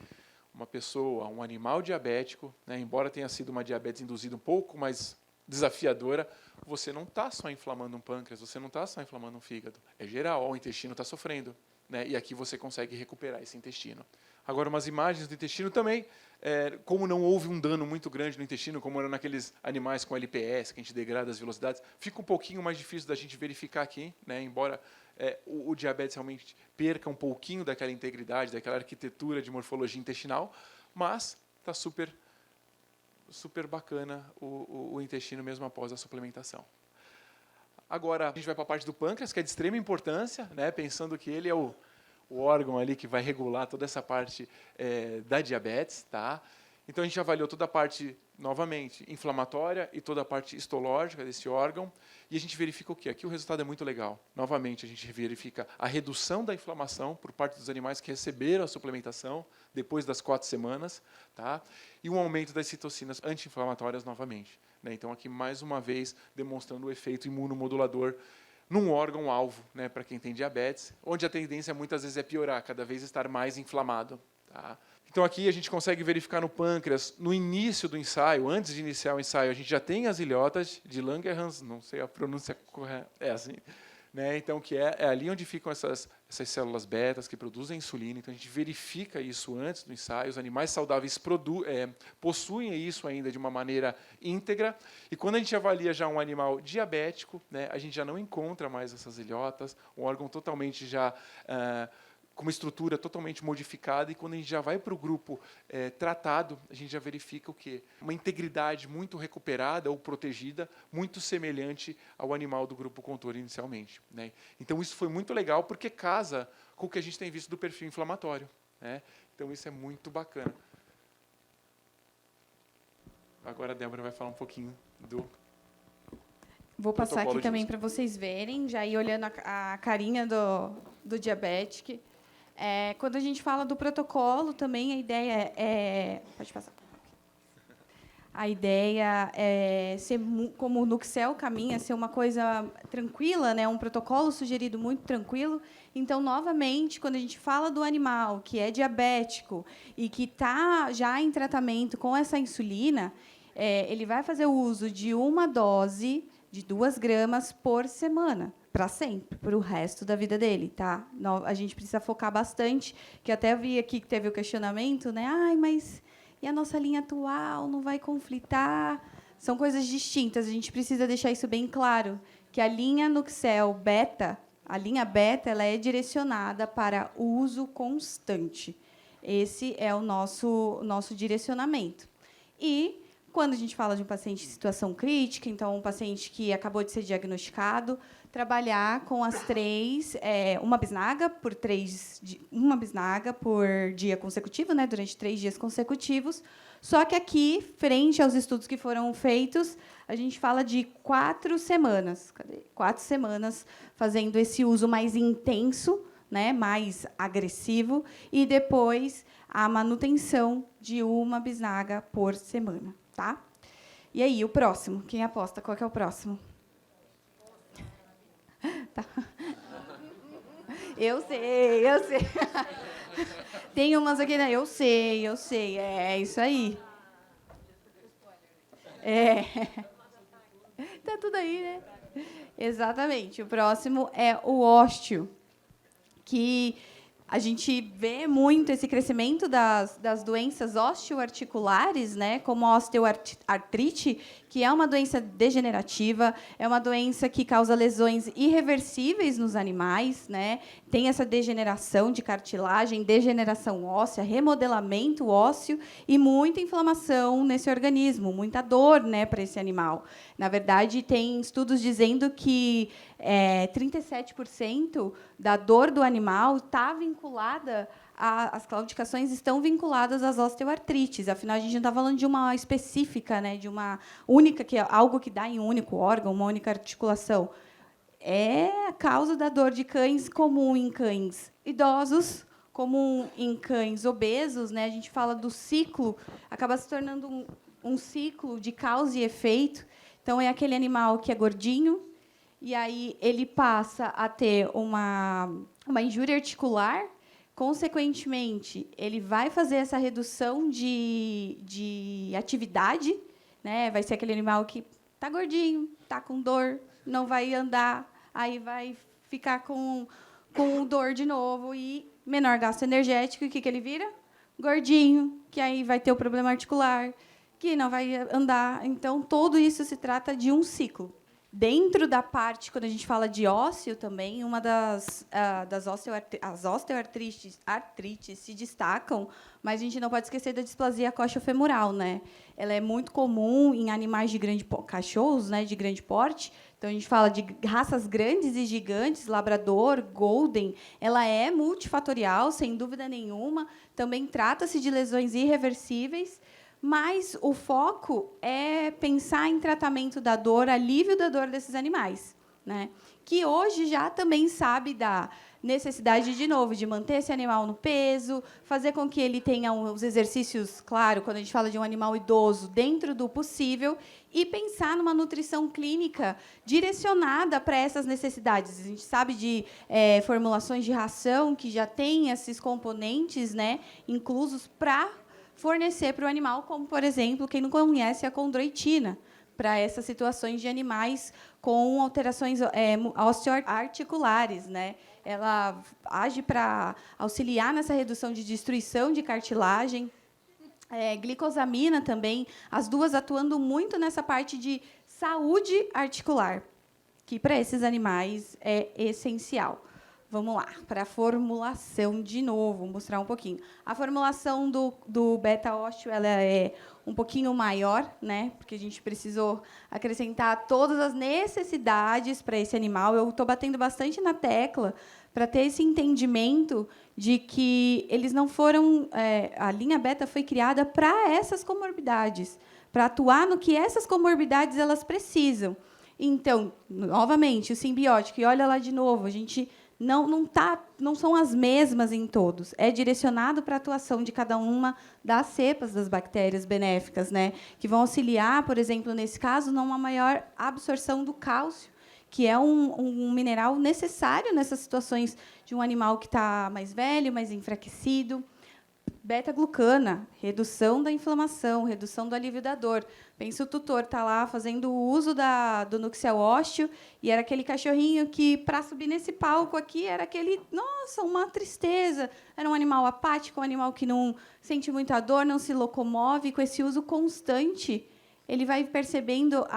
uma pessoa, um animal diabético, né, embora tenha sido uma diabetes induzida um pouco mais desafiadora, você não está só inflamando um pâncreas, você não está só inflamando um fígado. É geral, o intestino está sofrendo. Né, e aqui você consegue recuperar esse intestino. Agora, umas imagens do intestino também, como não houve um dano muito grande no intestino, como era naqueles animais com LPS, que a gente degrada as velocidades, fica um pouquinho mais difícil da gente verificar aqui, né, embora o diabetes realmente perca um pouquinho daquela integridade, daquela arquitetura de morfologia intestinal, mas está super bacana o intestino mesmo após a suplementação. Agora, a gente vai para a parte do pâncreas, que é de extrema importância, né, pensando que ele é o órgão ali que vai regular toda essa parte da diabetes. Tá? Então, a gente avaliou toda a parte, novamente, inflamatória e toda a parte histológica desse órgão. E a gente verifica o quê? Aqui o resultado é muito legal. Novamente, a gente verifica a redução da inflamação por parte dos animais que receberam a suplementação depois das 4 semanas. Tá? E um aumento das citocinas anti-inflamatórias novamente. Né? Então, aqui, mais uma vez, demonstrando o efeito imunomodulador num órgão-alvo, né, para quem tem diabetes, onde a tendência muitas vezes é piorar, cada vez estar mais inflamado. Tá? Então, aqui a gente consegue verificar no pâncreas, no início do ensaio, antes de iniciar o ensaio, a gente já tem as ilhotas de Langerhans, não sei a pronúncia correta, é assim, né? Então, que é ali onde ficam essas células betas que produzem insulina. Então, a gente verifica isso antes do ensaio. Os animais saudáveis possuem isso ainda de uma maneira íntegra. E quando a gente avalia já um animal diabético, né, a gente já não encontra mais essas ilhotas, um órgão totalmente já com uma estrutura totalmente modificada, e quando a gente já vai para o grupo tratado, a gente já verifica o quê? Uma integridade muito recuperada ou protegida, muito semelhante ao animal do grupo controle inicialmente. Né? Então, isso foi muito legal, porque casa com o que a gente tem visto do perfil inflamatório. Né? Então, isso é muito bacana. Agora a Débora vai falar um pouquinho do... Vou passar aqui também para vocês verem, já ir olhando a carinha do diabético. Quando a gente fala do protocolo, também a ideia pode passar. A ideia é ser, como o Nuxel caminha, ser uma coisa tranquila, né? Um protocolo sugerido muito tranquilo. Então, novamente, quando a gente fala do animal que é diabético e que está já em tratamento com essa insulina, ele vai fazer o uso de uma dose de 2 gramas por semana. para sempre, para o resto da vida dele, tá? A gente precisa focar bastante, que até vi aqui que teve o questionamento, né? Ai, mas e a nossa linha atual não vai conflitar? São coisas distintas, a gente precisa deixar isso bem claro, que a linha Nuxel beta, a linha beta, ela é direcionada para uso constante. Esse é o nosso direcionamento. E, quando a gente fala de um paciente em situação crítica, então, um paciente que acabou de ser diagnosticado, trabalhar com as 3, uma bisnaga por dia consecutivo, né, durante 3 dias consecutivos. Só que aqui, frente aos estudos que foram feitos, a gente fala de 4 semanas. 4 semanas fazendo esse uso mais intenso, né, mais agressivo, e depois a manutenção de uma bisnaga por semana. Tá? E aí, o próximo? Quem aposta? Qual que é o próximo? Tá. Eu sei. Tem umas aqui, né? Eu sei. É isso aí. Tá tudo aí, né? Exatamente. O próximo é o ósteo, que a gente vê muito esse crescimento das doenças osteoarticulares, né, como a osteoartrite, que é uma doença degenerativa, é uma doença que causa lesões irreversíveis nos animais, né, tem essa degeneração de cartilagem, degeneração óssea, remodelamento ósseo e muita inflamação nesse organismo, muita dor, né, para esse animal. Na verdade, tem estudos dizendo que 37% da dor do animal está vinculada, as claudicações estão vinculadas às osteoartrites. Afinal, a gente não está falando de uma específica, né, de uma única, que é algo que dá em um único órgão, uma única articulação. É a causa da dor de cães comum em cães idosos, comum em cães obesos. Né? A gente fala do ciclo, acaba se tornando um ciclo de causa e efeito. Então, é aquele animal que é gordinho, e aí ele passa a ter uma injúria articular, consequentemente, ele vai fazer essa redução de atividade, né? Vai ser aquele animal que está gordinho, está com dor, não vai andar, aí vai ficar com dor de novo e menor gasto energético. E o que ele vira? Gordinho, que aí vai ter o problema articular, que não vai andar. Então, tudo isso se trata de um ciclo. Dentro da parte, quando a gente fala de ósseo também, uma as osteoartrites se destacam, mas a gente não pode esquecer da displasia coxofemoral, né? Ela é muito comum em animais de cachorros, né, de grande porte. Então, a gente fala de raças grandes e gigantes, labrador, golden. Ela é multifatorial, sem dúvida nenhuma. Também trata-se de lesões irreversíveis. Mas o foco é pensar em tratamento da dor, alívio da dor desses animais, né? Que hoje já também sabe da necessidade, de novo, de manter esse animal no peso, fazer com que ele tenha os exercícios, claro, quando a gente fala de um animal idoso, dentro do possível, e pensar numa nutrição clínica direcionada para essas necessidades. A gente sabe de formulações de ração que já têm esses componentes, né, inclusos para fornecer para o animal, como, por exemplo, quem não conhece a condroitina, para essas situações de animais com alterações osteoarticulares, né? Ela age para auxiliar nessa redução de destruição de cartilagem. Glicosamina também, as duas atuando muito nessa parte de saúde articular, que para esses animais é essencial. Vamos lá, para a formulação de novo, vou mostrar um pouquinho. A formulação do beta-ósteo ela é um pouquinho maior, né? Porque a gente precisou acrescentar todas as necessidades para esse animal. Eu estou batendo bastante na tecla para ter esse entendimento de que eles não foram... a linha beta foi criada para essas comorbidades, para atuar no que essas comorbidades elas precisam. Então, novamente, o simbiótico, e olha lá de novo, a gente... Não são as mesmas em todos. É direcionado para a atuação de cada uma das cepas das bactérias benéficas, né, que vão auxiliar, por exemplo, nesse caso, numa maior absorção do cálcio, que é um mineral necessário nessas situações de um animal que está mais velho, mais enfraquecido. Beta-glucana, redução da inflamação, redução do alívio da dor. Pensa o tutor tá lá fazendo o uso do Nuxel ósseo e era aquele cachorrinho que, para subir nesse palco aqui, era aquele, nossa, uma tristeza. Era um animal apático, um animal que não sente muita dor, não se locomove. Com esse uso constante, ele vai percebendo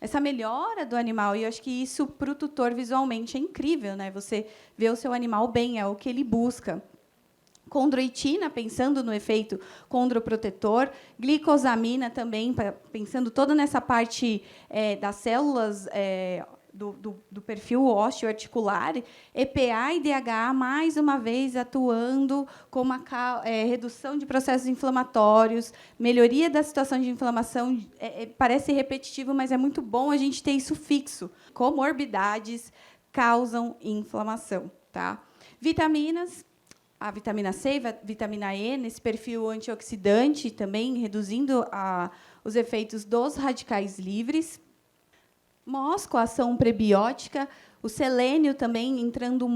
essa melhora do animal. E eu acho que isso, para o tutor, visualmente, é incrível, né? Você vê o seu animal bem, é o que ele busca. Condroitina, pensando no efeito condroprotetor, glicosamina também, pensando toda nessa parte das células do perfil osteoarticular, EPA e DHA, mais uma vez, atuando como redução de processos inflamatórios, melhoria da situação de inflamação. Parece repetitivo, mas é muito bom a gente ter isso fixo. Comorbidades causam inflamação. Tá? Vitaminas, a vitamina C e a vitamina E, nesse perfil antioxidante, também reduzindo os efeitos dos radicais livres. MOS, a ação prebiótica. O selênio também entrando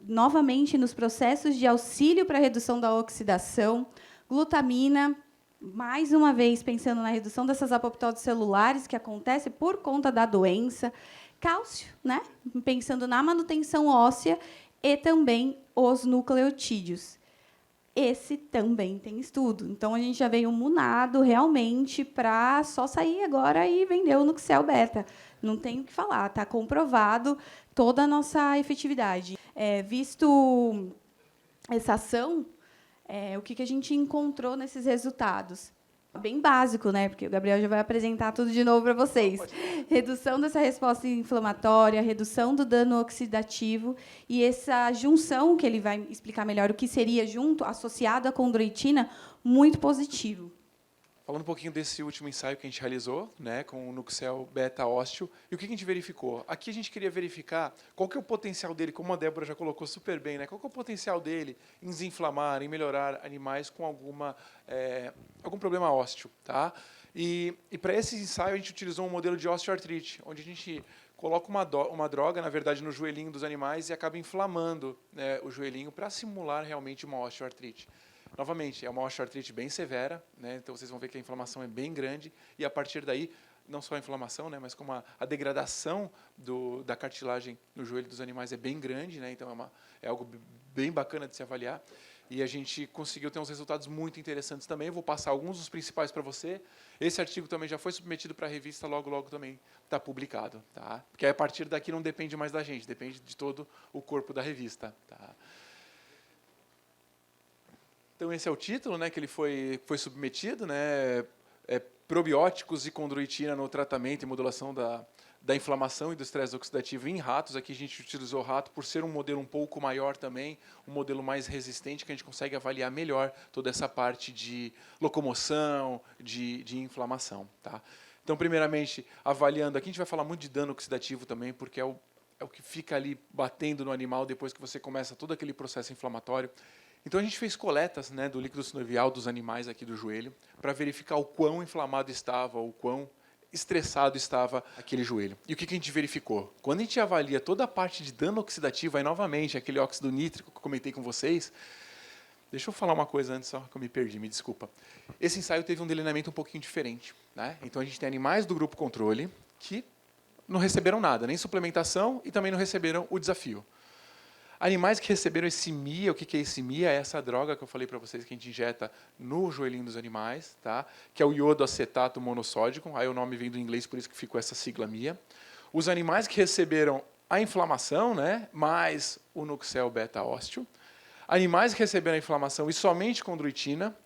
novamente nos processos de auxílio para a redução da oxidação. Glutamina, mais uma vez, pensando na redução dessas apoptoses celulares que acontece por conta da doença. Cálcio, né? Pensando na manutenção óssea. E também os nucleotídeos. Esse também tem estudo. Então, a gente já veio munado realmente para só sair agora e vender o Nuxel Beta. Não tem o que falar, está comprovado toda a nossa efetividade. Visto essa ação, o que a gente encontrou nesses resultados? Bem básico, né? Porque o Gabriel já vai apresentar tudo de novo para vocês. Redução dessa resposta inflamatória, redução do dano oxidativo e essa junção, que ele vai explicar melhor o que seria junto, associado à condroitina, muito positivo. Falando um pouquinho desse último ensaio que a gente realizou, né, com o Nuxel Beta Ósteo, e o que a gente verificou? Aqui a gente queria verificar qual que é o potencial dele, como a Débora já colocou super bem, né, qual que é o potencial dele em desinflamar, em melhorar animais com algum problema ósseo. Tá? E para esse ensaio a gente utilizou um modelo de osteoartrite, onde a gente coloca uma droga, na verdade, no joelhinho dos animais e acaba inflamando, né, o joelhinho para simular realmente uma osteoartrite. Novamente, é uma osteoartrite bem severa, né? Então vocês vão ver que a inflamação é bem grande e a partir daí, não só a inflamação, né, mas como a degradação da cartilagem no joelho dos animais é bem grande, né? Então é algo bem bacana de se avaliar e a gente conseguiu ter uns resultados muito interessantes também. Eu vou passar alguns dos principais para você. Esse artigo também já foi submetido para a revista, logo também está publicado. Tá? Porque a partir daqui não depende mais da gente, depende de todo o corpo da revista. Tá? Então, esse é o título, né, que ele foi submetido, né, probióticos e condroitina no tratamento e modulação da inflamação e do estresse oxidativo em ratos. Aqui a gente utilizou rato por ser um modelo um pouco maior também, um modelo mais resistente, que a gente consegue avaliar melhor toda essa parte de locomoção, de inflamação. Tá? Então, primeiramente, avaliando, aqui a gente vai falar muito de dano oxidativo também, porque é o que fica ali batendo no animal depois que você começa todo aquele processo inflamatório. Então, a gente fez coletas, né, do líquido sinovial dos animais aqui do joelho para verificar o quão inflamado estava, o quão estressado estava aquele joelho. E o que a gente verificou? Quando a gente avalia toda a parte de dano oxidativo, aí novamente, aquele óxido nítrico que eu comentei com vocês, deixa eu falar uma coisa antes, só que eu me perdi, me desculpa. Esse ensaio teve um delineamento um pouquinho diferente. Né? Então, a gente tem animais do grupo controle que não receberam nada, nem suplementação e também não receberam o desafio. Animais que receberam esse MIA, o que é esse MIA? É essa droga que eu falei para vocês que a gente injeta no joelhinho dos animais, tá? Que é o iodoacetato monossódico, aí o nome vem do inglês, por isso que ficou essa sigla MIA. Os animais que receberam a inflamação, né, mais o Nuxel Beta Ósteo. Animais que receberam a inflamação e somente condroitina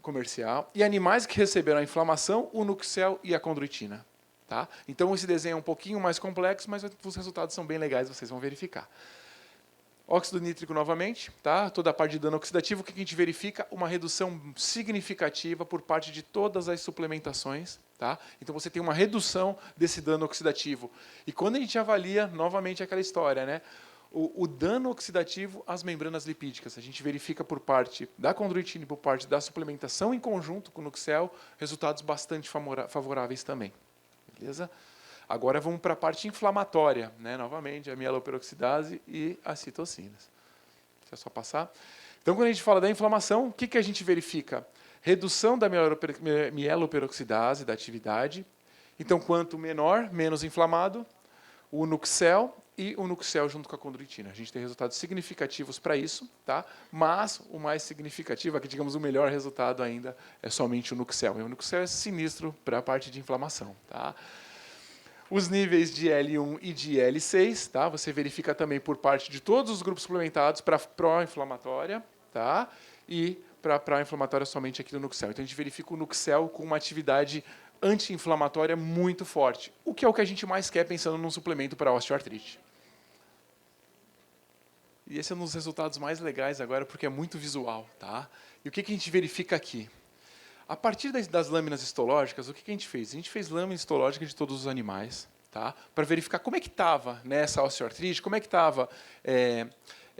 comercial. E animais que receberam a inflamação, o Nuxel e a condroitina. Tá? Então, esse desenho é um pouquinho mais complexo, mas os resultados são bem legais, vocês vão verificar. Óxido nítrico novamente, tá? Toda a parte de dano oxidativo, o que a gente verifica? Uma redução significativa por parte de todas as suplementações. Tá? Então, você tem uma redução desse dano oxidativo. E quando a gente avalia, novamente, aquela história, né? O dano oxidativo às membranas lipídicas, a gente verifica por parte da condroitina e por parte da suplementação em conjunto com o Nuxel, resultados bastante favoráveis também. Beleza? Agora vamos para a parte inflamatória, né? Novamente, a mieloperoxidase e as citocinas. Deixa eu só passar. Então, quando a gente fala da inflamação, o que a gente verifica? Redução da mieloperoxidase, da atividade. Então, quanto menor, menos inflamado, o Nuxel e o Nuxel junto com a condroitina. A gente tem resultados significativos para isso, tá? Mas o mais significativo, aqui, digamos, o melhor resultado ainda é somente o Nuxel. E o Nuxel é sinistro para a parte de inflamação, tá? Os níveis de L1 e de L6, tá? Você verifica também por parte de todos os grupos suplementados para pró-inflamatória, tá? E para pró-inflamatória somente aqui no Nuxel. Então, a gente verifica o Nuxel com uma atividade anti-inflamatória muito forte, o que é o que a gente mais quer pensando num suplemento para osteoartrite. E esse é um dos resultados mais legais agora, porque é muito visual, tá? E o que a gente verifica aqui? A partir das lâminas histológicas, o que a gente fez? A gente fez lâmina histológica de todos os animais, tá? Para verificar como é que estava nessa osteoartrite, como é que estava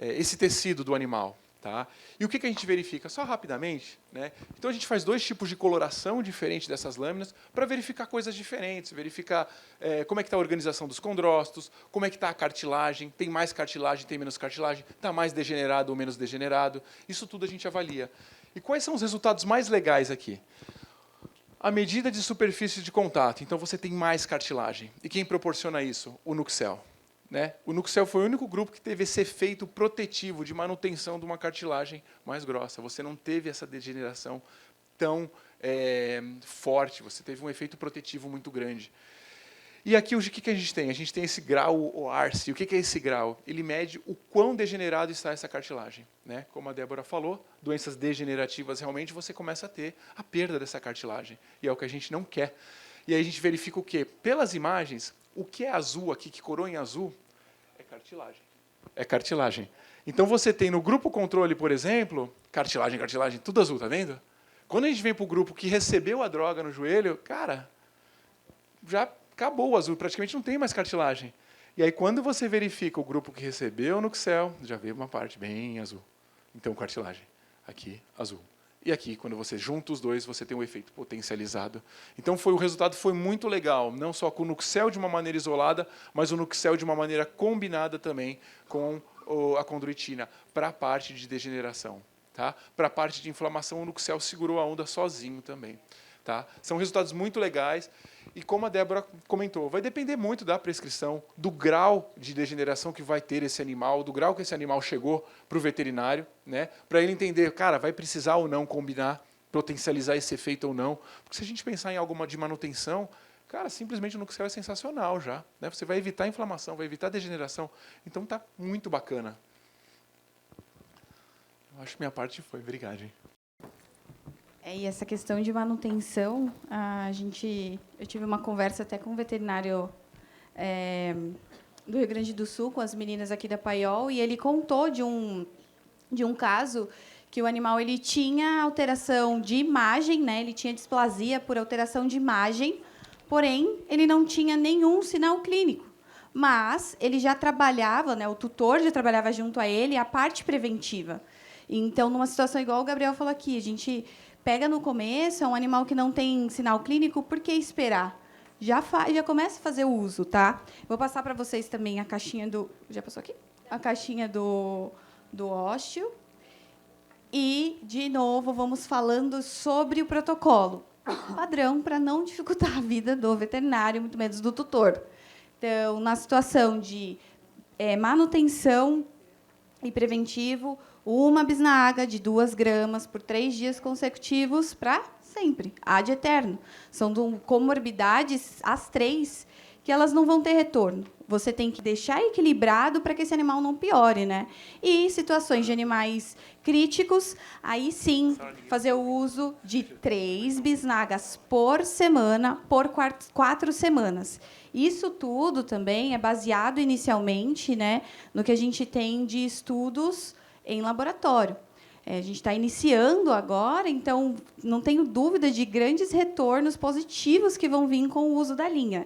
esse tecido do animal. Tá? E o que a gente verifica? Só rapidamente, né? Então, a gente faz 2 tipos de coloração diferente dessas lâminas para verificar coisas diferentes, verificar como é que está a organização dos condrócitos, como é que está a cartilagem, tem mais cartilagem, tem menos cartilagem, está mais degenerado ou menos degenerado. Isso tudo a gente avalia. E quais são os resultados mais legais aqui? A medida de superfície de contato. Então, você tem mais cartilagem. E quem proporciona isso? O Nuxel. Né? O Nuxel foi o único grupo que teve esse efeito protetivo de manutenção de uma cartilagem mais grossa. Você não teve essa degeneração tão forte, você teve um efeito protetivo muito grande. E aqui o que a gente tem? A gente tem esse grau, o ARCE. O que é esse grau? Ele mede o quão degenerado está essa cartilagem. Né? Como a Débora falou, doenças degenerativas, realmente você começa a ter a perda dessa cartilagem. E é o que a gente não quer. E aí a gente verifica o quê? Pelas imagens, o que é azul aqui, que coroa em azul, é cartilagem. É cartilagem. Então, você tem no grupo controle, por exemplo, cartilagem, cartilagem, tudo azul, tá vendo? Quando a gente vem para o grupo que recebeu a droga no joelho, cara, já acabou o azul, praticamente não tem mais cartilagem. E aí, quando você verifica o grupo que recebeu no Nuxel, já vê uma parte bem azul. Então, cartilagem. Aqui, azul. E aqui, quando você junta os dois, você tem um efeito potencializado. Então, o resultado foi muito legal, não só com o Nuxel de uma maneira isolada, mas o Nuxel de uma maneira combinada também com a condroitina, para a parte de degeneração. Tá? Para a parte de inflamação, o Nuxel segurou a onda sozinho também. Tá? São resultados muito legais. E como a Débora comentou, vai depender muito da prescrição, do grau de degeneração que vai ter esse animal, do grau que esse animal chegou para o veterinário, né? Para ele entender, cara, vai precisar ou não combinar, potencializar esse efeito ou não. Porque se a gente pensar em alguma de manutenção, cara, simplesmente o Nuxel é sensacional já. Né? Você vai evitar a inflamação, vai evitar a degeneração. Então está muito bacana. Eu acho que minha parte foi. Obrigado, gente. E essa questão de manutenção, eu tive uma conversa até com um veterinário do Rio Grande do Sul, com as meninas aqui da Paiol, e ele contou de um caso que o animal ele tinha alteração de imagem, né? Ele tinha displasia por alteração de imagem, porém, ele não tinha nenhum sinal clínico. Mas ele já trabalhava, né? O tutor já trabalhava junto a ele a parte preventiva. Então, numa situação igual o Gabriel falou aqui, a gente pega no começo, é um animal que não tem sinal clínico, por que esperar? Já começa a fazer o uso, tá? Vou passar para vocês também a caixinha do... Já passou aqui? A caixinha do ósteo. E, de novo, vamos falando sobre o protocolo. Padrão para não dificultar a vida do veterinário, muito menos do tutor. Então, na situação de manutenção e preventivo, uma bisnaga de 2 gramas por 3 dias consecutivos para sempre, ad eterno. São comorbidades, as 3, que elas não vão ter retorno. Você tem que deixar equilibrado para que esse animal não piore, né? E situações de animais críticos, aí sim, fazer o uso de 3 bisnagas por semana, por 4 semanas. Isso tudo também é baseado inicialmente, né, no que a gente tem de estudos em laboratório. A gente está iniciando agora, então não tenho dúvida de grandes retornos positivos que vão vir com o uso da linha.